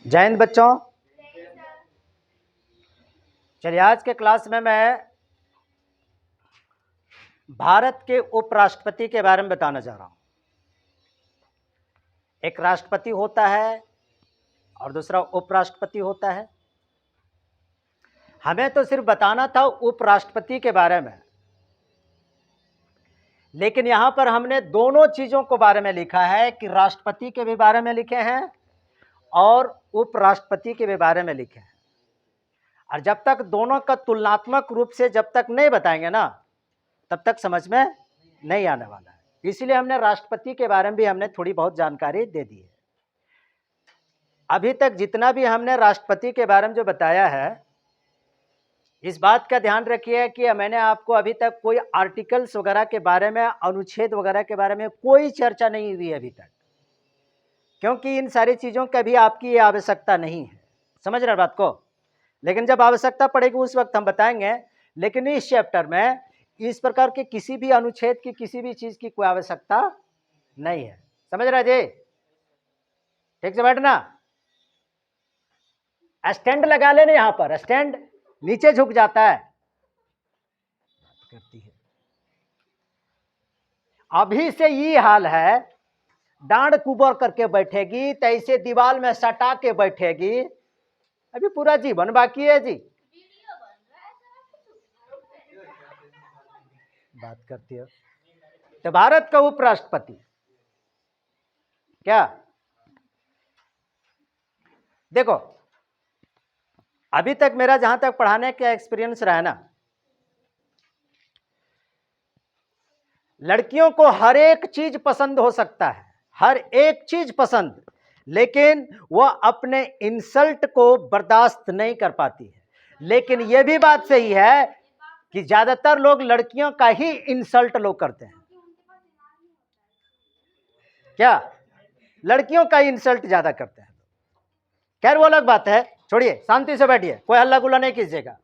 जय हिंद बच्चों। चलिए आज के क्लास में मैं भारत के उपराष्ट्रपति के बारे में बताना चाह रहा हूं। एक राष्ट्रपति होता है और दूसरा उपराष्ट्रपति होता है। हमें तो सिर्फ बताना था उपराष्ट्रपति के बारे में, लेकिन यहां पर हमने दोनों चीजों के बारे में लिखा है कि राष्ट्रपति के भी बारे में लिखे हैं और उपराष्ट्रपति के भी बारे में लिखे हैं। और जब तक दोनों का तुलनात्मक रूप से जब तक नहीं बताएंगे ना, तब तक समझ में नहीं आने वाला है। इसलिए हमने राष्ट्रपति के बारे में भी हमने थोड़ी बहुत जानकारी दे दी है। अभी तक जितना भी हमने राष्ट्रपति के बारे में जो बताया है, इस बात का ध्यान रखिए कि मैंने आपको अभी तक कोई आर्टिकल्स वगैरह के बारे में, अनुच्छेद वगैरह के बारे में कोई चर्चा नहीं हुई अभी तक, क्योंकि इन सारी चीज़ों का भी आपकी ये आवश्यकता नहीं है। समझ रहे बात को? लेकिन जब आवश्यकता पड़ेगी उस वक्त हम बताएंगे। लेकिन इस चैप्टर में इस प्रकार के किसी भी अनुच्छेद की, किसी भी चीज़ की कोई आवश्यकता नहीं है। समझ रहे जी? ठीक से बैठना। स्टैंड लगा लेना, यहां पर स्टैंड नीचे झुक जाता है करती है। अभी से ये हाल है, डांड कुबर करके बैठेगी, तैसे दीवार में सटा के बैठेगी। अभी पूरा जीवन बाकी है जी। बात करती है तो भारत का उपराष्ट्रपति क्या, देखो अभी तक मेरा जहां तक पढ़ाने का एक्सपीरियंस रहा है ना, लड़कियों को हर एक चीज पसंद हो सकता है, हर एक चीज पसंद, लेकिन वह अपने इंसल्ट को बर्दाश्त नहीं कर पाती है। लेकिन यह भी बात सही है कि ज्यादातर लोग लड़कियों का ही इंसल्ट लोग करते हैं। क्या? लड़कियों का इंसल्ट ज्यादा करते हैं। खैर वो अलग बात है, छोड़िए, शांति से बैठिए, कोई हल्ला गुल्ला नहीं कीजिएगा।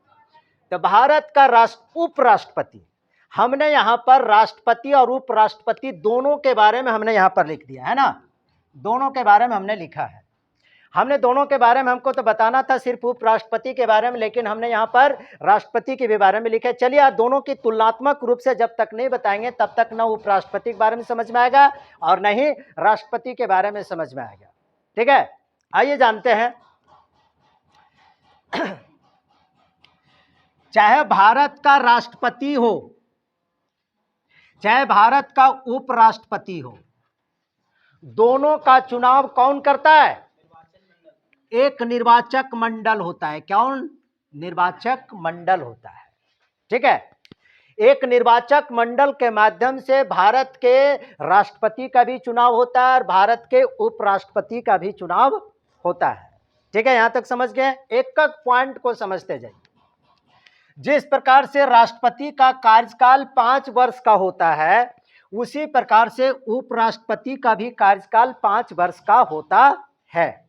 तो भारत का उपराष्ट्रपति, हमने यहां पर राष्ट्रपति और उपराष्ट्रपति दोनों के बारे में हमने यहां पर लिख दिया है ना, दोनों के बारे में हमने लिखा है। हमने दोनों के बारे में, हमको तो बताना था सिर्फ उपराष्ट्रपति के बारे में, लेकिन हमने यहां पर राष्ट्रपति के भी बारे में लिखा है। चलिए आज दोनों की तुलनात्मक रूप से जब तक नहीं बताएंगे तब तक न उपराष्ट्रपति के बारे में समझ में आएगा और न ही राष्ट्रपति के बारे में समझ में आएगा। ठीक है, आइए जानते हैं। चाहे भारत का राष्ट्रपति हो, चाहे भारत का उपराष्ट्रपति हो, दोनों का चुनाव कौन करता है? एक निर्वाचक मंडल होता है। कौन? निर्वाचक मंडल होता है। ठीक है, एक निर्वाचक मंडल के माध्यम से भारत के राष्ट्रपति का भी चुनाव होता है और भारत के उपराष्ट्रपति का भी चुनाव होता है। ठीक है, यहां तक समझ गए? एक एक पॉइंट को समझते जाइए। जिस प्रकार से राष्ट्रपति का कार्यकाल 5 वर्ष का होता है, उसी प्रकार से उपराष्ट्रपति का भी कार्यकाल 5 वर्ष का होता है।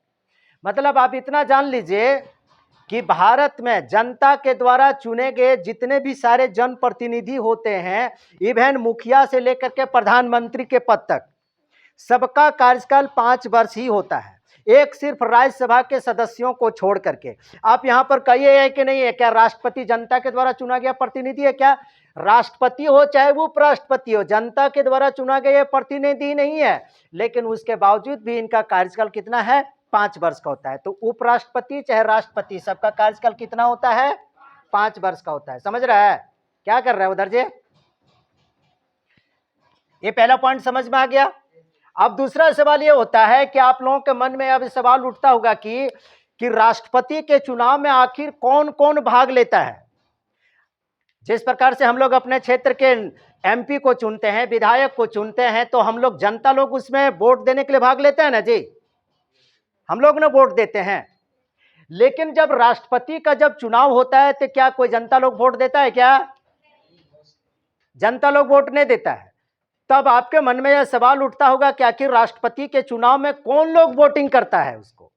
मतलब आप इतना जान लीजिए कि भारत में जनता के द्वारा चुने गए जितने भी सारे जनप्रतिनिधि होते हैं, इवन मुखिया से लेकर के प्रधानमंत्री के पद तक, सबका कार्यकाल 5 वर्ष ही होता है, एक सिर्फ राज्यसभा के सदस्यों को छोड़ करके। आप यहां पर कहिए है कि नहीं है, क्या राष्ट्रपति जनता के द्वारा चुना गया प्रतिनिधि है? क्या राष्ट्रपति हो चाहे वो उपराष्ट्रपति हो, जनता के द्वारा चुना गया प्रतिनिधि नहीं है, लेकिन उसके बावजूद भी इनका कार्यकाल कितना है? 5 वर्ष का होता है। तो उपराष्ट्रपति चाहे राष्ट्रपति, सबका कार्यकाल कितना होता है? 5 वर्ष का होता है। समझ रहा है? क्या कर रहा है उधर जी? ये पहला पॉइंट समझ में आ गया। अब दूसरा सवाल ये होता है कि आप लोगों के मन में अब सवाल उठता होगा कि राष्ट्रपति के चुनाव में आखिर कौन कौन भाग लेता है। जिस प्रकार से हम लोग अपने क्षेत्र के एमपी को चुनते हैं, विधायक को चुनते हैं, तो हम लोग जनता लोग उसमें वोट देने के लिए भाग लेते हैं ना जी, हम लोग ना वोट देते हैं। लेकिन जब राष्ट्रपति का जब चुनाव होता है तो क्या कोई जनता लोग वोट देता है? क्या जनता लोग वोट नहीं देता है? तब आपके मन में यह सवाल उठता होगा कि आखिर राष्ट्रपति के चुनाव में कौन लोग वोटिंग करता है उसको?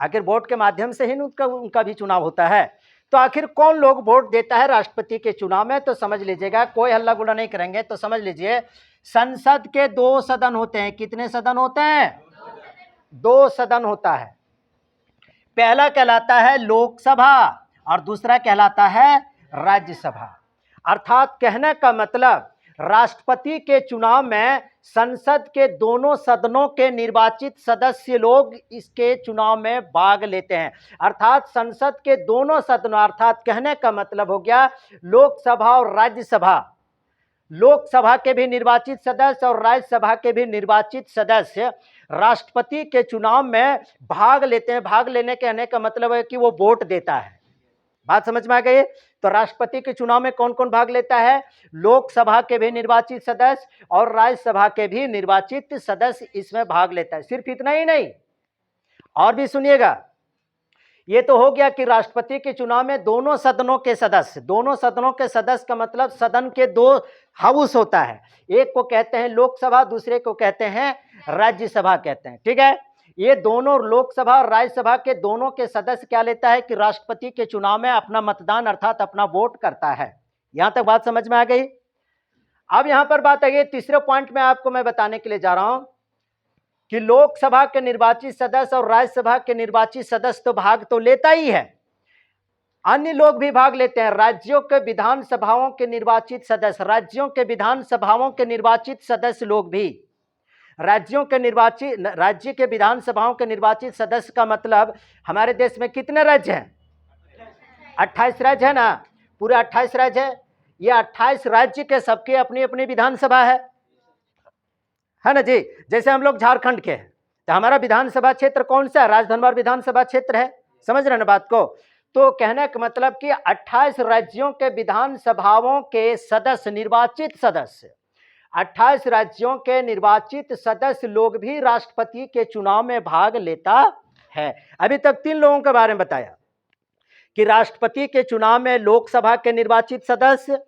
आखिर वोट के माध्यम से ही उनका भी चुनाव होता है, तो आखिर कौन लोग वोट देता है राष्ट्रपति के चुनाव में? तो समझ लीजिएगा, कोई हल्ला गुल्ला नहीं करेंगे, तो समझ लीजिए संसद के 2 सदन होते हैं। कितने सदन होते हैं? 2 सदन होता है। पहला कहलाता है लोकसभा और दूसरा कहलाता है राज्यसभा। अर्थात कहने का मतलब राष्ट्रपति के चुनाव में संसद के दोनों सदनों के निर्वाचित सदस्य लोग इसके चुनाव में भाग लेते हैं। अर्थात संसद के दोनों सदनों, अर्थात कहने का मतलब हो गया लोकसभा और राज्यसभा, लोकसभा के भी निर्वाचित सदस्य और राज्यसभा के भी निर्वाचित सदस्य राष्ट्रपति के चुनाव में भाग लेते हैं। भाग लेने कहने का मतलब है कि वो वोट देता है। बात समझ में आ गई? तो राष्ट्रपति के चुनाव में कौन कौन भाग लेता है? लोकसभा के भी निर्वाचित सदस्य और राज्यसभा के भी निर्वाचित सदस्य इसमें भाग लेता है। सिर्फ इतना ही नहीं, और भी सुनिएगा। ये तो हो गया कि राष्ट्रपति के चुनाव में दोनों सदनों के सदस्य, दोनों सदनों के सदस्य का मतलब सदन के दो हाउस होता है, एक को कहते हैं लोकसभा, दूसरे को कहते हैं राज्यसभा कहते हैं। ठीक है, ये दोनों लोकसभा और राज्यसभा के दोनों के सदस्य क्या लेता है कि राष्ट्रपति के चुनाव में अपना मतदान अर्थात अपना वोट करता है। यहां तक बात समझ में आ गई? अब यहां पर बात आई तीसरे पॉइंट में आपको मैं बताने के लिए जा रहा हूं कि लोकसभा के निर्वाचित सदस्य और राज्यसभा के निर्वाचित सदस्य तो भाग तो लेता ही है, अन्य लोग भी भाग लेते हैं। राज्यों के विधानसभाओं के निर्वाचित सदस्य, राज्यों के विधानसभाओं के निर्वाचित सदस्य लोग भी, राज्यों के निर्वाचित, राज्य के विधानसभाओं के निर्वाचित सदस्य का मतलब हमारे देश में कितने राज्य हैं? 28 राज्य है ना, पूरे 28 राज्य है। ये 28 राज्य के सबके अपनी अपनी विधानसभा है ना जी। जैसे हम लोग झारखंड के हैं तो हमारा विधानसभा क्षेत्र कौन सा है? राजधनवार विधानसभा क्षेत्र है। समझ रहे ना बात को? तो कहने का मतलब कि 28 राज्यों के विधानसभाओं के सदस्य, निर्वाचित सदस्य, 28 राज्यों के निर्वाचित सदस्य लोग भी राष्ट्रपति के चुनाव में भाग लेता है। अभी तक 3 लोगों के बारे में बताया कि राष्ट्रपति के चुनाव में लोकसभा के निर्वाचित सदस्य,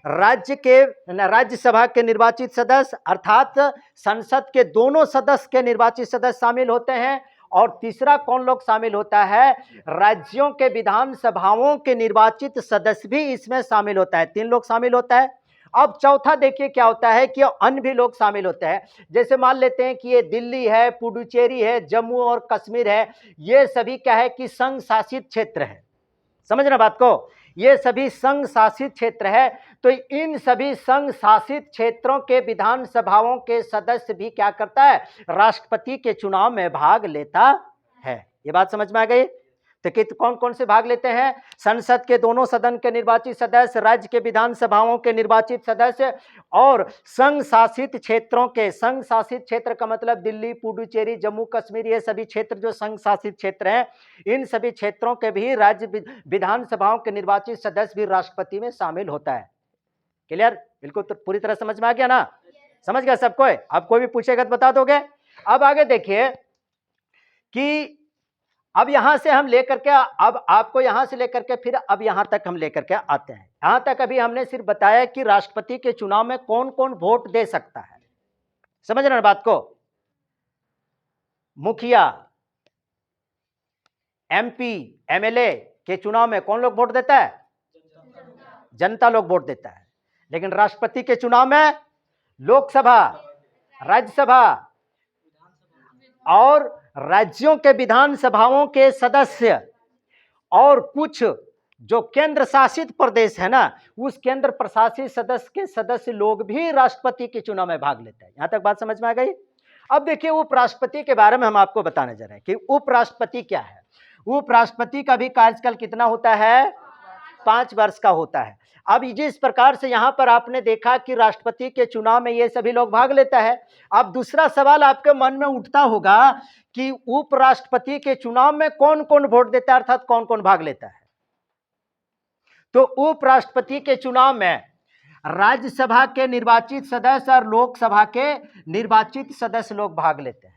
राज्यसभा के निर्वाचित सदस्य अर्थात संसद के दोनों सदस्य के निर्वाचित सदस्य शामिल होते हैं, और तीसरा कौन लोग शामिल होता है? राज्यों के विधानसभाओं के निर्वाचित सदस्य भी इसमें शामिल होता है। 3 लोग शामिल होता है। अब चौथा देखिए क्या होता है कि अन्य भी लोग शामिल होते हैं। जैसे मान लेते हैं कि ये दिल्ली है, पुडुचेरी है, जम्मू और कश्मीर है, ये सभी क्या है कि संघ शासित क्षेत्र है। समझना बात को? ये सभी संघ शासित क्षेत्र है। तो इन सभी संघ शासित क्षेत्रों के विधानसभाओं के सदस्य भी क्या करता है? राष्ट्रपति के चुनाव में भाग लेता है। ये बात समझ में आ गई? तो कौन कौन से भाग लेते हैं? संसद के दोनों सदन के निर्वाचित सदस्य, राज्य के विधानसभाओं के निर्वाचित सदस्य और संघ शासित क्षेत्रों के, संघ शासित क्षेत्र का मतलब दिल्ली, पुडुचेरी, जम्मू कश्मीर, ये सभी क्षेत्र जो संघ शासित क्षेत्र हैं, इन सभी क्षेत्रों के भी राज्य विधानसभाओं के निर्वाचित सदस्य भी राष्ट्रपति में शामिल होता है। क्लियर? बिल्कुल तो पूरी तरह समझ में आ गया ना? समझ गया सबको? अब कोई भी पूछेगा तो बता दोगे? अब आगे देखिए कि अब यहां से हम लेकर के, अब आपको यहां से लेकर के फिर अब यहां तक हम लेकर के आते हैं। यहां तक अभी हमने सिर्फ बताया कि राष्ट्रपति के चुनाव में कौन कौन वोट दे सकता है। समझ रहे हैं बात को? मुखिया, एमपी, एमएलए के चुनाव में कौन लोग वोट देता है? जनता लोग वोट देता है। लेकिन राष्ट्रपति के चुनाव में लोकसभा, राज्यसभा और राज्यों के विधानसभाओं के सदस्य और कुछ जो केंद्र शासित प्रदेश है ना, उस केंद्र प्रशासित सदस्य के सदस्य लोग भी राष्ट्रपति के चुनाव में भाग लेते हैं। यहां तक बात समझ में आ गई? अब देखिए उपराष्ट्रपति के बारे में हम आपको बताने जा रहे हैं कि उपराष्ट्रपति क्या है। उपराष्ट्रपति का भी कार्यकाल कितना होता है? 5 वर्ष का होता है। अब जिस प्रकार से यहां पर आपने देखा कि राष्ट्रपति के चुनाव में ये सभी लोग भाग लेता है, अब दूसरा सवाल आपके मन में उठता होगा कि उपराष्ट्रपति के चुनाव में कौन कौन वोट देता है, अर्थात कौन कौन भाग लेता है। तो उपराष्ट्रपति के चुनाव में राज्यसभा के निर्वाचित सदस्य और लोकसभा के निर्वाचित सदस्य लोग भाग लेते हैं।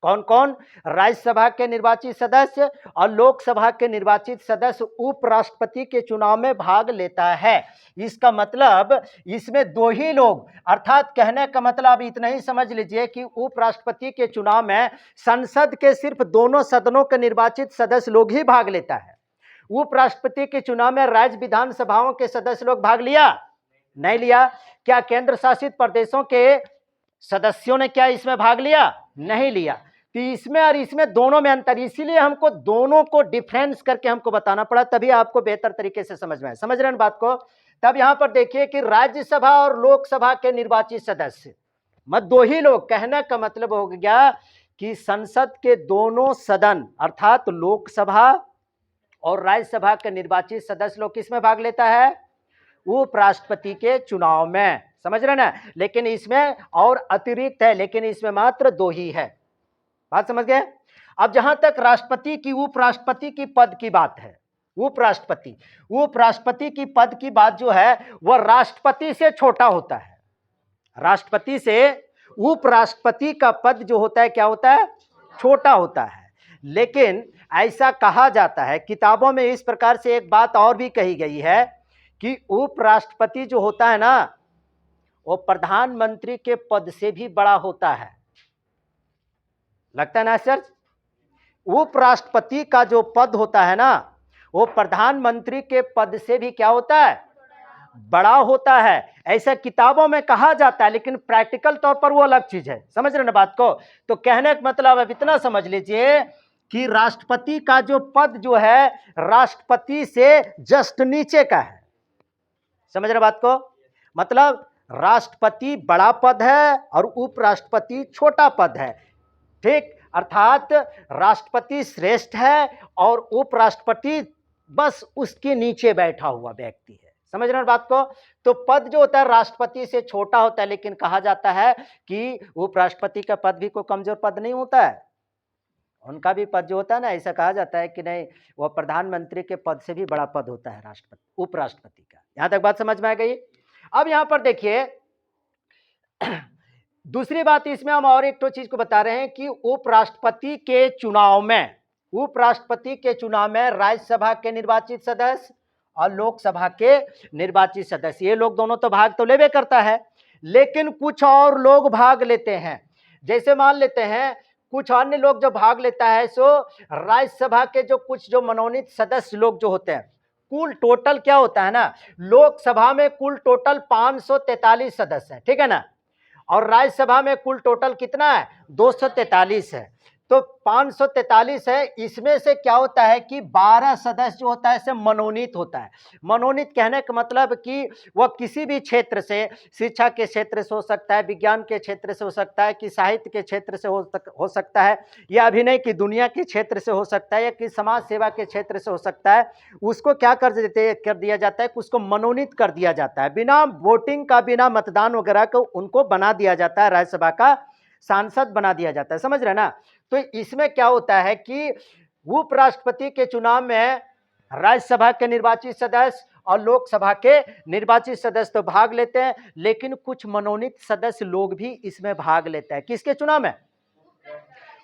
कौन कौन? राज्यसभा के निर्वाचित सदस्य और लोकसभा के निर्वाचित सदस्य उपराष्ट्रपति के चुनाव में भाग लेता है। इसका मतलब इसमें 2 ही लोग, अर्थात कहने का मतलब इतना ही समझ लीजिए कि उपराष्ट्रपति के चुनाव में संसद के सिर्फ दोनों सदनों के निर्वाचित सदस्य लोग ही भाग लेता है। उपराष्ट्रपति के चुनाव में राज्य विधानसभाओं के सदस्य लोग भाग लिया? नहीं लिया। क्या केंद्र शासित प्रदेशों के सदस्यों ने क्या इसमें भाग लिया? नहीं लिया। तो इसमें और इसमें दोनों में अंतर, इसीलिए हमको दोनों को डिफरेंस करके हमको बताना पड़ा, तभी आपको बेहतर तरीके से समझ में आए। समझ रहे हैं बात को? तब यहां पर देखिए कि राज्यसभा और लोकसभा के निर्वाचित सदस्य, मत दो ही लोग, कहने का मतलब हो गया कि संसद के दोनों सदन अर्थात लोकसभा और राज्यसभा के निर्वाचित सदस्य लोग किस में भाग लेता है? उपराष्ट्रपति के चुनाव में। समझ रहे ना? लेकिन इसमें और अतिरिक्त है, लेकिन इसमें मात्र दो ही है। बात समझ गए? अब जहां तक राष्ट्रपति की उपराष्ट्रपति की पद की बात है, उपराष्ट्रपति की पद की बात जो है वह राष्ट्रपति से छोटा होता है। राष्ट्रपति से उपराष्ट्रपति का पद जो होता है क्या होता है? छोटा होता है। लेकिन ऐसा कहा जाता है, किताबों में इस प्रकार से एक बात और भी कही गई है कि उपराष्ट्रपति जो होता है ना, वो प्रधानमंत्री के पद से भी बड़ा होता है। लगता है ना सर? उपराष्ट्रपति का जो पद होता है ना, वो प्रधानमंत्री के पद से भी क्या होता है? बड़ा होता है। ऐसा किताबों में कहा जाता है, लेकिन प्रैक्टिकल तौर पर वो अलग चीज है। समझ रहे ना बात को? तो कहने का मतलब अब इतना समझ लीजिए कि राष्ट्रपति का जो पद जो है राष्ट्रपति से जस्ट नीचे का है। समझ रहे बात को? मतलब राष्ट्रपति बड़ा पद है और उपराष्ट्रपति छोटा पद है। ठीक, अर्थात राष्ट्रपति श्रेष्ठ है और उपराष्ट्रपति बस उसके नीचे बैठा हुआ व्यक्ति है। समझ रहे हैं बात को? तो पद जो होता है राष्ट्रपति से छोटा होता है, लेकिन कहा जाता है कि उपराष्ट्रपति का पद भी कोई कमजोर पद नहीं होता है। उनका भी पद जो होता है ना, ऐसा कहा जाता है कि नहीं, वह प्रधानमंत्री के पद से भी बड़ा पद होता है राष्ट्रपति, उपराष्ट्रपति का। यहां तक बात समझ में आ गई? अब यहां पर देखिए दूसरी बात, इसमें हम और एक तो चीज को बता रहे हैं कि उपराष्ट्रपति के चुनाव में राज्यसभा के निर्वाचित सदस्य और लोकसभा के निर्वाचित सदस्य, ये लोग दोनों तो भाग तो लेवे करता है, लेकिन कुछ और लोग भाग लेते हैं। जैसे मान लेते हैं कुछ अन्य लोग जो भाग लेता है, सो राज्यसभा के जो कुछ जो मनोनीत सदस्य लोग जो होते हैं, कुल टोटल क्या होता है ना, लोकसभा में कुल टोटल 543 सदस्य है, ठीक है ना, और राज्यसभा में कुल टोटल कितना है? 243 है। तो 543 है, इसमें से क्या होता है कि 12 सदस्य जो होता है से मनोनीत होता है। मनोनीत कहने का मतलब कि वह किसी भी क्षेत्र से, शिक्षा के क्षेत्र से हो सकता है, विज्ञान के क्षेत्र से हो सकता है, कि साहित्य के क्षेत्र से हो सकता है, या अभिनय की दुनिया के क्षेत्र से हो सकता है, या कि समाज सेवा के क्षेत्र से हो सकता है। उसको क्या कर दिया जाता है कि उसको मनोनीत कर दिया जाता है, बिना वोटिंग का, बिना मतदान वगैरह को उनको बना दिया जाता है, राज्यसभा का सांसद बना दिया जाता है। समझ रहे ना? तो इसमें क्या होता है कि उपराष्ट्रपति के चुनाव में राज्यसभा के निर्वाचित सदस्य और लोकसभा के निर्वाचित सदस्य तो भाग लेते हैं, लेकिन कुछ मनोनीत सदस्य लोग भी इसमें भाग लेते हैं। किसके चुनाव में?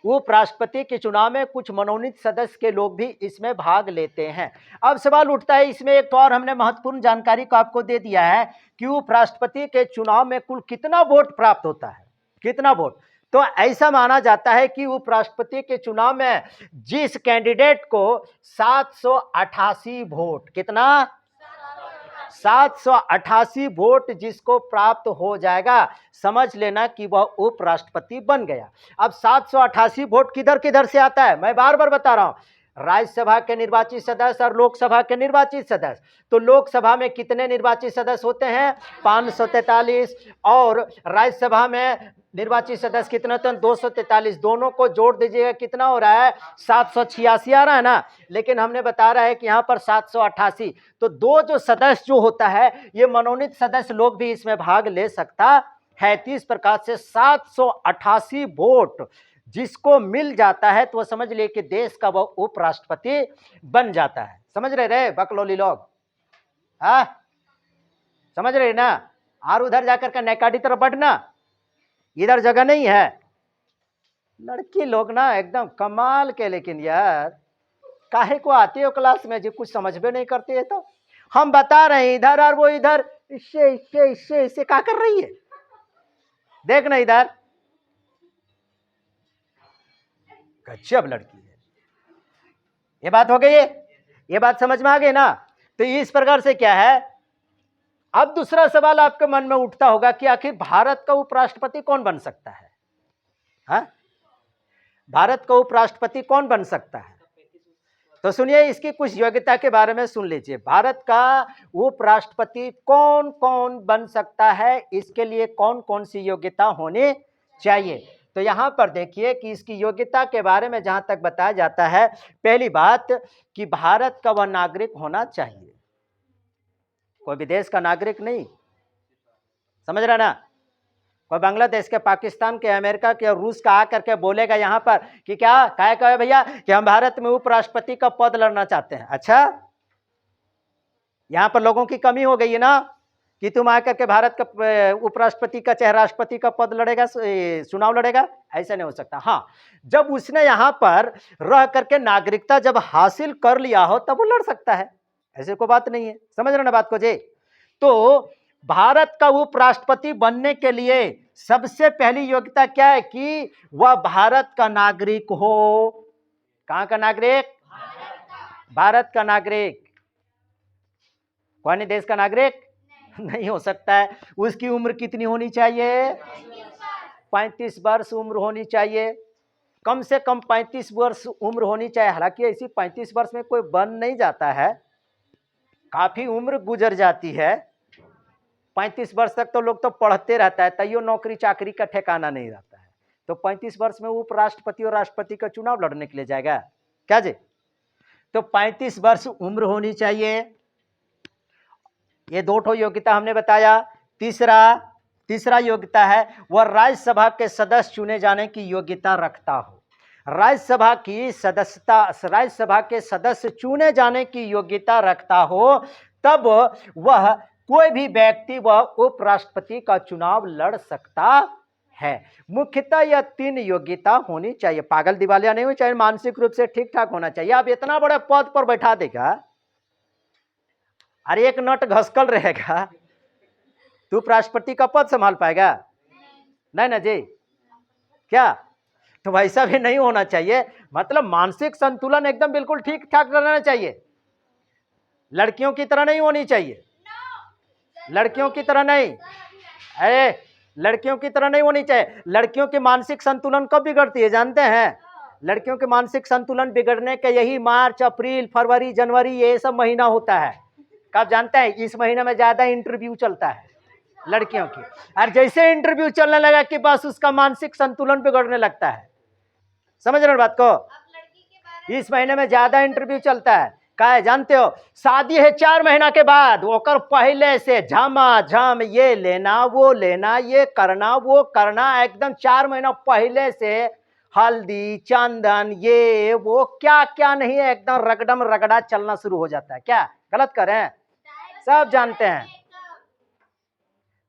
उपराष्ट्रपति के चुनाव में कुछ मनोनीत सदस्य के लोग भी इसमें भाग लेते हैं। अब सवाल उठता है, इसमें एक तो और हमने महत्वपूर्ण जानकारी को आपको दे दिया है कि उपराष्ट्रपति के चुनाव में कुल कितना वोट प्राप्त होता है, कितना वोट। तो ऐसा माना जाता है कि उपराष्ट्रपति के चुनाव में जिस कैंडिडेट को 788 वोट, कितना? 788 वोट जिसको प्राप्त हो जाएगा, समझ लेना कि वह उपराष्ट्रपति बन गया। अब 788 वोट किधर किधर से आता है, मैं बार बार बता रहा हूं, राज्यसभा के निर्वाचित सदस्य और लोकसभा के निर्वाचित सदस्य। तो लोकसभा में कितने निर्वाचित सदस्य होते हैं? 543, और राज्यसभा में निर्वाचित सदस्य कितने होते हैं? 243। दोनों को जोड़ दीजिएगा, कितना हो रहा है? 786 आ रहा है ना, लेकिन हमने बता रहा है कि यहाँ पर 788। तो दो जो सदस्य जो होता है, ये मनोनीत सदस्य लोग भी इसमें भाग ले सकता है। 30 प्रकार से 788 वोट जिसको मिल जाता है, तो वह समझ लिए कि देश का वह उपराष्ट्रपति बन जाता है। समझ रहे बकलोली लोग? हाँ, समझ रहे ना? और उधर जाकर के नैकाडी तरफ बढ़ना, इधर जगह नहीं है। लड़की लोग ना एकदम कमाल के, लेकिन यार काहे को आते हो क्लास में जो कुछ समझ में नहीं करते है। तो हम बता रहे हैं इधर, और वो इधर इससे इससे इससे इससे क्या कर रही है, देखना इधर। गजब लड़की है। ये बात हो गई है, ये बात समझ में आ गई ना? तो इस प्रकार से क्या है। अब दूसरा सवाल आपके मन में उठता होगा कि आखिर भारत का उपराष्ट्रपति कौन बन सकता है? हाँ, भारत का उपराष्ट्रपति कौन बन सकता है? तो सुनिए इसकी कुछ योग्यता के बारे में सुन लीजिए। भारत का उपराष्ट्रपति कौन कौन बन सकता है, इसके लिए कौन कौन सी योग्यता होनी चाहिए। तो यहां पर देखिए कि इसकी योग्यता के बारे में जहां तक बताया जाता है, पहली बात कि भारत का वह नागरिक होना चाहिए, कोई विदेश का नागरिक नहीं, समझ रहे ना। कोई बांग्लादेश के, पाकिस्तान के, अमेरिका के और रूस का आकर के बोलेगा यहाँ पर कि क्या कहे भैया कि हम भारत में उपराष्ट्रपति का पद लड़ना चाहते हैं। अच्छा, यहाँ पर लोगों की कमी हो गई है ना कि तुम आकर के भारत का उपराष्ट्रपति का चाहे राष्ट्रपति का पद लड़ेगा, चुनाव लड़ेगा, ऐसा नहीं हो सकता। हाँ, जब उसने यहाँ पर रह करके नागरिकता जब हासिल कर लिया हो तब वो लड़ सकता है, ऐसे कोई बात नहीं है। समझ रहे ना बात को जी। तो भारत का उपराष्ट्रपति बनने के लिए सबसे पहली योग्यता क्या है कि वह भारत का नागरिक हो। कहां का नागरिक? भारत का नागरिक। कौन देश का नागरिक नहीं हो सकता है। उसकी उम्र कितनी होनी चाहिए? 35 वर्ष उम्र होनी चाहिए, कम से कम 35 वर्ष उम्र होनी चाहिए। हालांकि ऐसी 35 वर्ष में कोई बन नहीं जाता है, काफी उम्र गुजर जाती है। 35 वर्ष तक तो लोग तो पढ़ते रहता है, तैयो नौकरी चाकरी का ठिकाना नहीं रहता है। तो 35 वर्ष में उपराष्ट्रपति और राष्ट्रपति का चुनाव लड़ने के लिए जाएगा क्या जी? तो 35 वर्ष उम्र होनी चाहिए। ये दो ठो योग्यता हमने बताया। तीसरा योग्यता है वह राज्यसभा के सदस्य चुने जाने की योग्यता रखता हो। राज्यसभा की सदस्यता, राज्यसभा के सदस्य चुने जाने की योग्यता रखता हो, तब वह कोई भी व्यक्ति वह उपराष्ट्रपति का चुनाव लड़ सकता है। मुख्यतः यह 3 योग्यता होनी चाहिए। पागल दिवालिया नहीं होनी चाहिए, मानसिक रूप से ठीक ठाक होना चाहिए। आप इतना बड़े पद पर बैठा देगा, अरे एक नट घसकल रहेगा, तू उपराष्ट्रपति का पद संभाल पाएगा? नहीं ना जी, क्या? तो वैसा भी नहीं होना चाहिए। मतलब मानसिक संतुलन एकदम बिल्कुल ठीक ठाक रहना चाहिए। लड़कियों की तरह नहीं होनी चाहिए, लड़कियों की तरह नहीं, अरे लड़कियों की तरह नहीं होनी चाहिए। लड़कियों की मानसिक संतुलन कब बिगड़ती है जानते हैं? लड़कियों के मानसिक संतुलन बिगड़ने के यही मार्च, अप्रैल, फरवरी, जनवरी ये सब महीना होता है। कब जानते हैं? इस महीने में ज्यादा इंटरव्यू चलता है लड़कियों की, और जैसे इंटरव्यू चलने लगा कि बस उसका मानसिक संतुलन बिगड़ने लगता है। समझ रहे हो बात को? इस महीने में ज्यादा इंटरव्यू चलता है। का है जानते हो? शादी है 4 महीना के बाद, ओकर पहले से झमाझम ये लेना वो लेना, ये करना वो करना, एकदम 4 महीना पहले से हल्दी चंदन ये वो क्या क्या नहीं है, एकदम रगड़म रगड़ा चलना शुरू हो जाता है। क्या गलत कर रहे हैं? सब जानते हैं।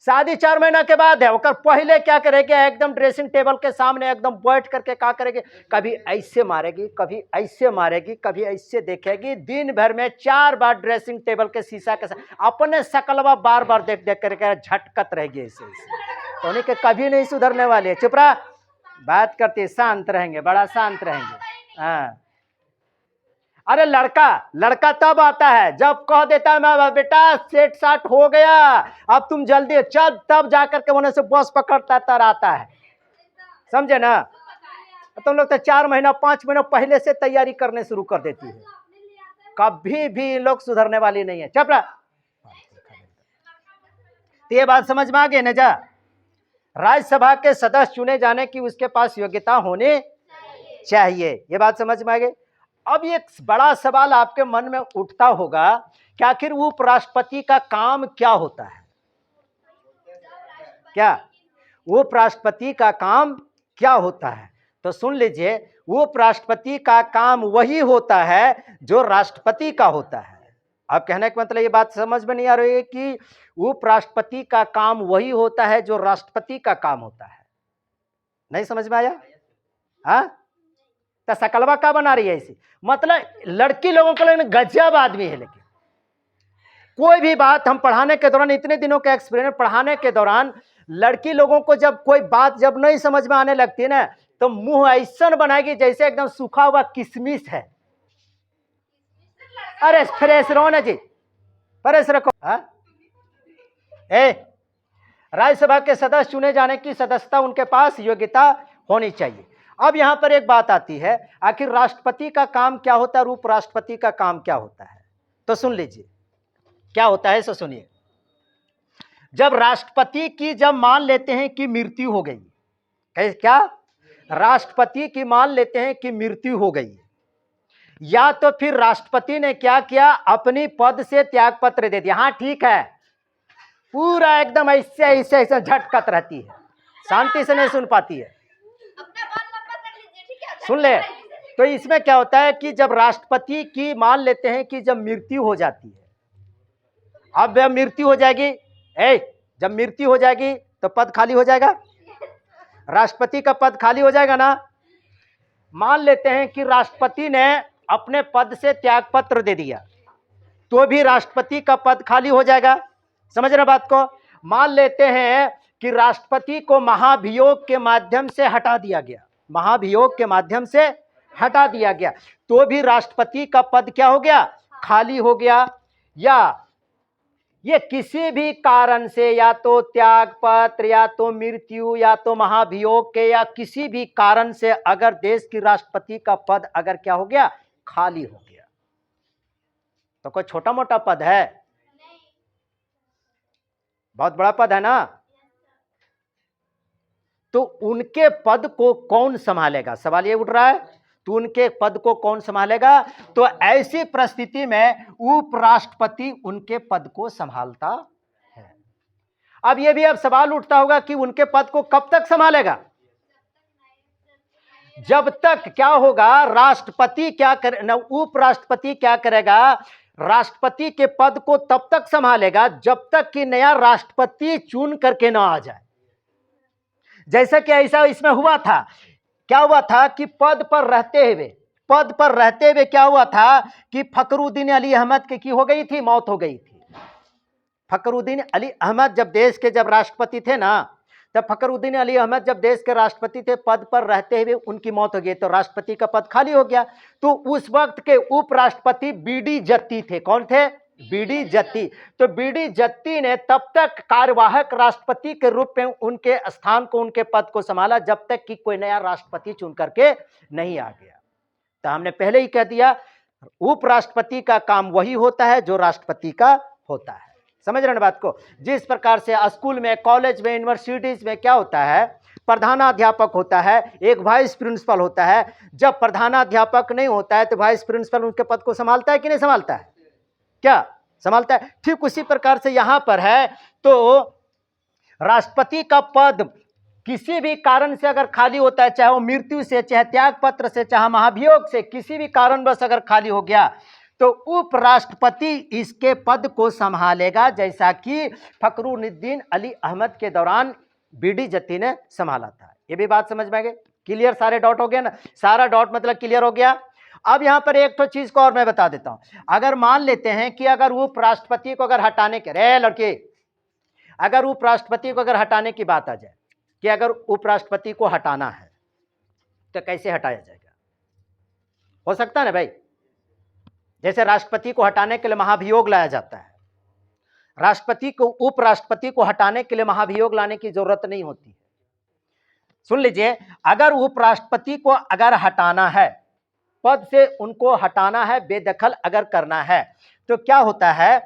शादी 4 महीना के बाद है, ओकर पहले क्या करेगी? एकदम ड्रेसिंग टेबल के सामने एकदम बैठ करके क्या करेगी? कभी ऐसे मारेगी, कभी ऐसे मारेगी, कभी ऐसे देखेगी। दिन भर में 4 बार ड्रेसिंग टेबल के शीशा के साथ अपने शकलवा बार बार देख देख करके झटकत रहेगी ऐसे। तो उन्हीं के कभी नहीं सुधरने वाले। चुप रहा, बात करते शांत रहेंगे, बड़ा शांत रहेंगे। हाँ, अरे लड़का तब आता है जब कह देता है मैं बेटा सेट साट हो गया, अब तुम जल्दी चल, तब जाकर के होने से बस पकड़ता तर आता है। समझे ना? तुम लोग तो 4 महीना 5 महीना पहले से तैयारी करने शुरू कर देती है। कभी भी लोग सुधरने वाली नहीं है। चुप रहा। तो ये बात समझ में आ गई ना जा? राज्यसभा के सदस्य चुने जाने की उसके पास योग्यता होनी चाहिए। ये बात समझ में आ गई। अब एक बड़ा सवाल आपके मन में उठता होगा कि आखिर उपराष्ट्रपति का काम क्या होता है? क्या उपराष्ट्रपति का काम क्या होता है? तो सुन लीजिए, उपराष्ट्रपति का काम वही होता है जो राष्ट्रपति का होता है। अब कहने का मतलब ये बात समझ में नहीं आ रही है कि उपराष्ट्रपति का काम वही होता है जो राष्ट्रपति का काम होता है। नहीं समझ में आया? हाँ, तो सकलवा का बना रही है ऐसी? मतलब लड़की लोगों के लिए गजब आदमी है। लेकिन कोई भी बात हम पढ़ाने के दौरान, इतने दिनों के एक्सपीरियंस पढ़ाने के दौरान, लड़की लोगों को जब कोई बात जब नहीं समझ में आने लगती है ना, तो मुंह ऐसा बनाएगी जैसे एकदम सूखा हुआ किशमिश है। अरे फ्रेश रहो ना जी, फ्रेश रखो। राज्यसभा के सदस्य चुने जाने की सदस्यता उनके पास योग्यता होनी चाहिए। अब यहां पर एक बात आती है, आखिर राष्ट्रपति का काम क्या होता है और उपराष्ट्रपति का काम क्या होता है? तो सुन लीजिए क्या होता है, सो सुनिए। जब राष्ट्रपति की जब मान लेते हैं कि मृत्यु हो गई, क्या राष्ट्रपति की मान लेते हैं कि मृत्यु हो गई, या तो फिर राष्ट्रपति ने क्या किया, अपनी पद से त्याग पत्र दे दिया। हाँ ठीक है, पूरा एकदम ऐसे ऐसे ऐसे झटकत रहती है, शांति से नहीं सुन पाती है, सुन ले। तो इसमें क्या होता है कि जब राष्ट्रपति की मान लेते हैं कि जब मृत्यु हो जाती है, अब जब मृत्यु हो जाएगी, जब मृत्यु हो जाएगी तो पद खाली हो जाएगा, राष्ट्रपति का पद खाली हो जाएगा ना। मान लेते हैं कि राष्ट्रपति ने अपने पद से त्याग पत्र दे दिया, तो भी राष्ट्रपति का पद खाली हो जाएगा। समझ रहे बात को? मान लेते हैं कि राष्ट्रपति को महाभियोग के माध्यम से हटा दिया गया, महाभियोग के माध्यम से हटा दिया गया, तो भी राष्ट्रपति का पद क्या हो गया, खाली हो गया। या ये किसी भी कारण से, या तो त्याग पत्र, या तो मृत्यु, या तो महाभियोग के, या किसी भी कारण से अगर देश की राष्ट्रपति का पद अगर क्या हो गया, खाली हो गया, तो कोई छोटा मोटा पद है? बहुत बड़ा पद है ना। तो उनके पद को कौन संभालेगा, सवाल ये उठ रहा है। तो उनके पद को कौन संभालेगा? तो ऐसी परिस्थिति में उपराष्ट्रपति उनके पद को संभालता है। अब ये भी अब सवाल उठता होगा कि उनके पद को कब तक संभालेगा? जब तक क्या होगा, राष्ट्रपति क्या करे ना, उपराष्ट्रपति क्या करेगा, राष्ट्रपति के पद को तब तक संभालेगा जब तक कि नया राष्ट्रपति चुन करके ना आ जाए। जैसा कि ऐसा इसमें हुआ था, क्या हुआ था कि पद पर रहते हुए क्या हुआ था कि फखरुद्दीन अली अहमद की हो गई थी, मौत हो गई थी। फखरुद्दीन अली अहमद जब देश के जब राष्ट्रपति थे ना, तब फखरुद्दीन अली अहमद जब देश के राष्ट्रपति थे, पद पर रहते हुए उनकी मौत हो गई, तो राष्ट्रपति का पद खाली हो गया। तो उस वक्त के उपराष्ट्रपति बीडी जत्ती थे। कौन थे? बीडी जत्ती। तो बीडी जत्ती ने तब तक कार्यवाहक राष्ट्रपति के रूप में उनके स्थान को, उनके पद को संभाला जब तक कि कोई नया राष्ट्रपति चुन करके नहीं आ गया। तो हमने पहले ही कह दिया, उपराष्ट्रपति का काम वही होता है जो राष्ट्रपति का होता है। समझ रहे हैं बात को? जिस प्रकार से स्कूल में, कॉलेज में, यूनिवर्सिटीज में क्या होता है, प्रधानाध्यापक होता है, एक वाइस प्रिंसिपल होता है। जब प्रधानाध्यापक नहीं होता है तो वाइस प्रिंसिपल उनके पद को संभालता है कि नहीं संभालता है? क्या संभालता है? ठीक उसी प्रकार से यहां पर है। तो राष्ट्रपति का पद किसी भी कारण से अगर खाली होता है, चाहे वो मृत्यु से, चाहे त्याग पत्र से, चाहे महाभियोग से, किसी भी कारणवश अगर खाली हो गया, तो उपराष्ट्रपति इसके पद को संभालेगा, जैसा कि फखरुद्दीन अली अहमद के दौरान बीडी जत्ती ने संभाला था। ये भी बात समझ में आ गई? क्लियर? सारे डॉट हो गया ना? सारा डॉट मतलब क्लियर हो गया। अब यहां पर एक तो चीज को और मैं बता देता हूं। अगर मान लेते हैं कि अगर उपराष्ट्रपति को अगर हटाने के, रे लड़के, अगर उपराष्ट्रपति को अगर हटाने की बात आ जाए कि अगर उपराष्ट्रपति को हटाना है तो कैसे हटाया जाएगा? हो सकता है ना भाई? जैसे राष्ट्रपति को हटाने के लिए महाभियोग लाया जाता है, राष्ट्रपति को, उपराष्ट्रपति को हटाने के लिए महाभियोग लाने की जरूरत नहीं होती है। सुन लीजिए, अगर उपराष्ट्रपति को अगर हटाना है, पद से उनको हटाना है, बेदखल अगर करना है, तो क्या होता है,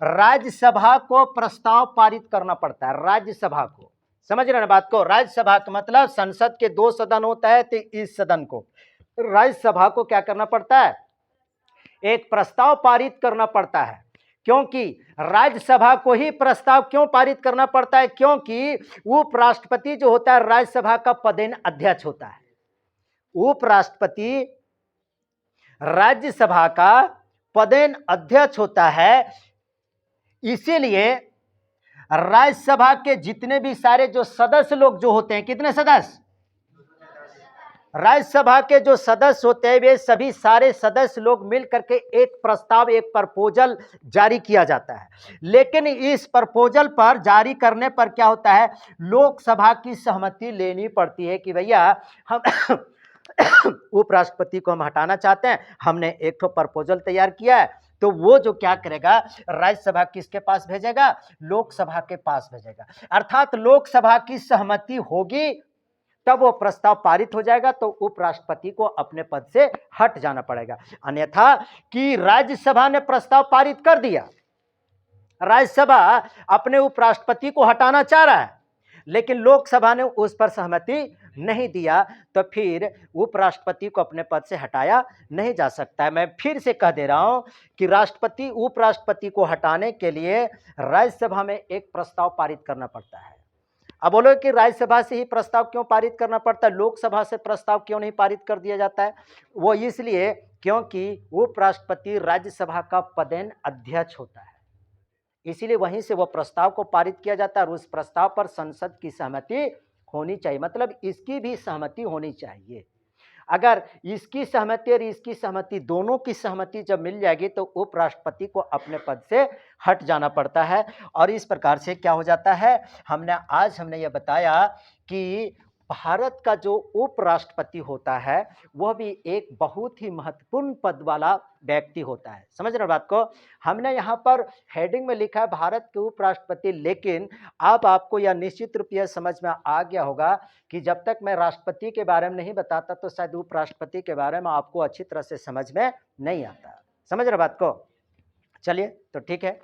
राज्यसभा को प्रस्ताव पारित करना पड़ता है। राज्यसभा को, समझ रहे हैं ना बात को? राज्यसभा का मतलब संसद के 2 सदन होता है, तो इस सदन को, राज्यसभा को क्या करना पड़ता है, एक प्रस्ताव पारित करना पड़ता है। क्योंकि राज्यसभा को ही प्रस्ताव क्यों पारित करना पड़ता है? क्योंकि उपराष्ट्रपति जो होता है राज्यसभा का पदेन अध्यक्ष होता है। उपराष्ट्रपति राज्यसभा का पदेन अध्यक्ष होता है, इसीलिए राज्यसभा के जितने भी सारे जो सदस्य लोग जो होते हैं, कितने सदस्य? राज्यसभा के जो सदस्य होते हैं वे सभी सारे सदस्य लोग मिल करके एक प्रस्ताव, एक प्रपोजल जारी किया जाता है। लेकिन इस प्रपोजल पर जारी करने पर क्या होता है, लोकसभा की सहमति लेनी पड़ती है कि भैया हम उपराष्ट्रपति को हम हटाना चाहते हैं, हमने एक तो प्रपोजल तैयार किया है। तो वो जो क्या करेगा, राज्यसभा किसके पास भेजेगा? लोकसभा के पास भेजेगा। अर्थात लोकसभा की सहमति होगी तब वो प्रस्ताव पारित हो जाएगा, तो उपराष्ट्रपति को अपने पद से हट जाना पड़ेगा। अन्यथा कि राज्यसभा ने प्रस्ताव पारित कर दिया, राज्यसभा अपने उपराष्ट्रपति को हटाना चाह रहा है, लेकिन लोकसभा ने उस पर सहमति नहीं दिया, तो फिर उपराष्ट्रपति को अपने पद से हटाया नहीं जा सकता है। मैं फिर से कह दे रहा हूं कि राष्ट्रपति उपराष्ट्रपति को हटाने के लिए राज्यसभा में एक प्रस्ताव पारित करना पड़ता है। अब बोलो कि राज्यसभा से ही प्रस्ताव क्यों पारित करना पड़ता है, लोकसभा से प्रस्ताव क्यों नहीं पारित कर दिया जाता है? वो इसलिए क्योंकि उपराष्ट्रपति राज्यसभा का पदेन अध्यक्ष होता है, इसीलिए वहीं से वो प्रस्ताव को पारित किया जाता है और उस प्रस्ताव पर संसद की सहमति होनी चाहिए, मतलब इसकी भी सहमति होनी चाहिए। अगर इसकी सहमति और इसकी सहमति, दोनों की सहमति जब मिल जाएगी, तो उपराष्ट्रपति को अपने पद से हट जाना पड़ता है। और इस प्रकार से क्या हो जाता है, हमने ये बताया कि भारत का जो उपराष्ट्रपति होता है वह भी एक बहुत ही महत्वपूर्ण पद वाला व्यक्ति होता है। समझ रहे बात को? हमने यहाँ पर हेडिंग में लिखा है भारत के उपराष्ट्रपति, लेकिन अब आपको यह निश्चित रूप से समझ में आ गया होगा कि जब तक मैं राष्ट्रपति के बारे में नहीं बताता तो शायद उपराष्ट्रपति के बारे में आपको अच्छी तरह से समझ में नहीं आता। समझ रहे बात को? चलिए, तो ठीक है।